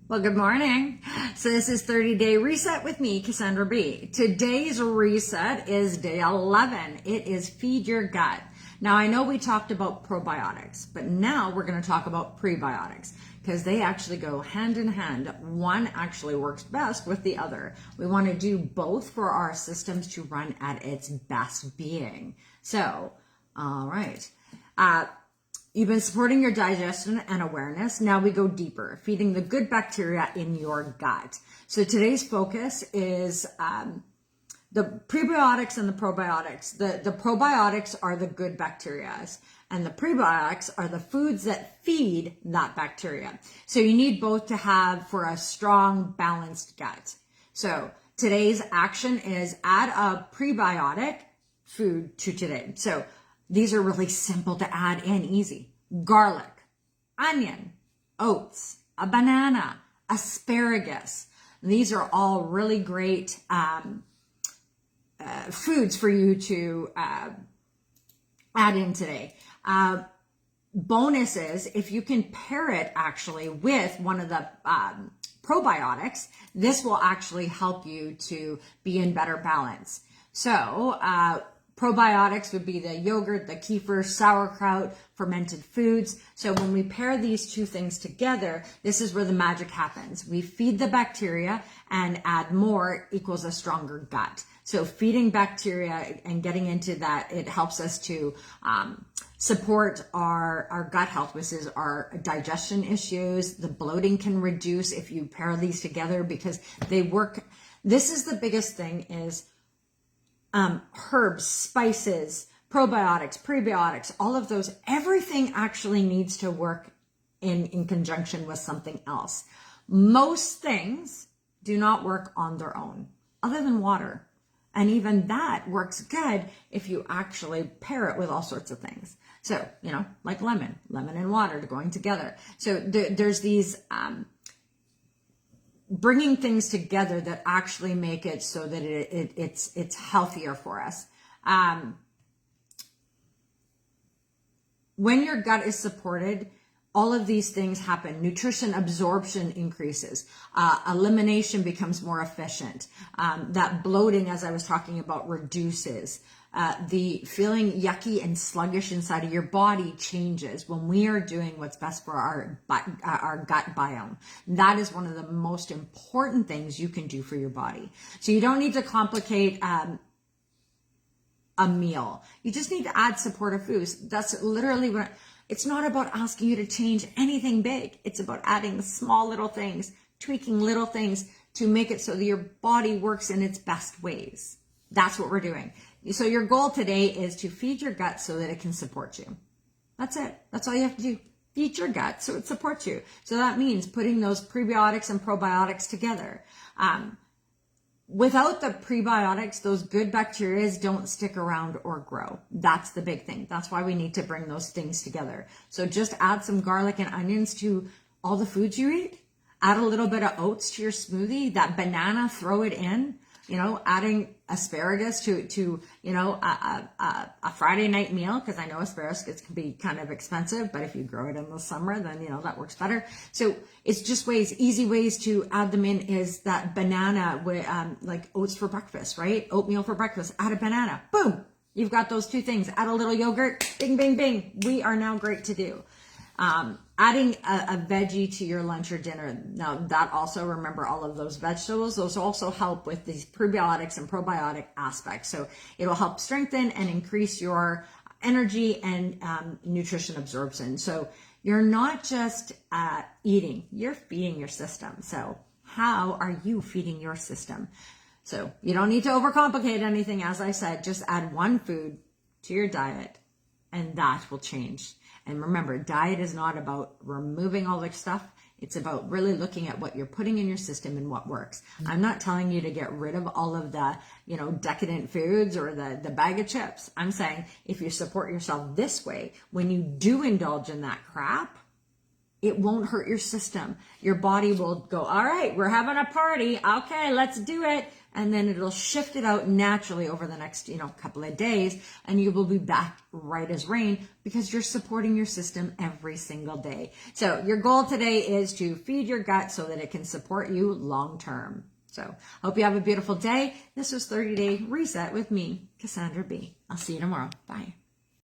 Well, good morning. So this is 30-day reset with me, Cassandra B. Today's reset is day 11. It is feed your gut. Now, I know we talked about probiotics, but now we're going to talk about prebiotics because they actually go hand in hand. One actually works best with the other. We want to do both for our systems to run at its best being. So, all right. You've been supporting your digestion and awareness. Now we go deeper, feeding the good bacteria in your gut. So today's focus is the prebiotics and the probiotics. The probiotics are the good bacteria, and the prebiotics are the foods that feed that bacteria. So you need both to have for a strong, balanced gut. So today's action is add a prebiotic food to today. So these are really simple to add and easy. Garlic, onion, oats, a banana, asparagus. These are all really great foods for you to add in today. Bonus is if you can pair it actually with one of the probiotics, this will actually help you to be in better balance. So, probiotics would be the yogurt, the kefir, sauerkraut, fermented foods. So when we pair these two things together, this is where the magic happens. We feed the bacteria and add more equals a stronger gut. So feeding bacteria and getting into that, it helps us to support our gut health, which is our digestion issues. The bloating can reduce if you pair these together because they work. This is the biggest thing is herbs, spices, probiotics, prebiotics, all of those, everything actually needs to work in conjunction with something else. Most things do not work on their own, other than water. And even that works good if you actually pair it with all sorts of things. So, like lemon and water going together. So there's these bringing things together that actually make it so that it's healthier for us. When your gut is supported, all of these things happen. Nutrition absorption increases. Elimination becomes more efficient. That bloating, as I was talking about, reduces. The feeling yucky and sluggish inside of your body changes when we are doing what's best for our gut biome. That is one of the most important things you can do for your body. So you don't need to complicate a meal. You just need to add supportive foods. That's literally what. It's not about asking you to change anything big. It's about adding small little things, tweaking little things to make it so that your body works in its best ways. That's what we're doing. So your goal today is to feed your gut so that it can support you. That's it. That's all you have to do. Feed your gut so it supports you. So that means putting those prebiotics and probiotics together. Without the prebiotics, those good bacteria don't stick around or grow. That's the big thing. That's why we need to bring those things together. So just add some garlic and onions to all the foods you eat. Add a little bit of oats to your smoothie. That banana, throw it in. Adding asparagus to a Friday night meal, because I know asparagus can be kind of expensive, but if you grow it in the summer, then, that works better. So it's just easy ways to add them in is that banana with, like oats for breakfast, right? Oatmeal for breakfast, add a banana, boom. You've got those two things. Add a little yogurt, bing, bing, bing. We are now great to do. Adding a veggie to your lunch or dinner. Now that also, remember all of those vegetables, those also help with these prebiotics and probiotic aspects. So it'll help strengthen and increase your energy and nutrition absorption. So you're not just eating, you're feeding your system. So how are you feeding your system? So you don't need to overcomplicate anything. As I said, just add one food to your diet and that will change. And remember, diet is not about removing all the stuff. It's about really looking at what you're putting in your system and what works. I'm not telling you to get rid of all of the, decadent foods or the bag of chips. I'm saying if you support yourself this way, when you do indulge in that crap, it won't hurt your system. Your body will go, all right, we're having a party. Okay, let's do it. and then it'll shift it out naturally over the next, couple of days, and you will be back right as rain because you're supporting your system every single day. So your goal today is to feed your gut so that it can support you long term. So hope you have a beautiful day. This was 30 Day Reset with me, Cassandra B. I'll see you tomorrow. Bye.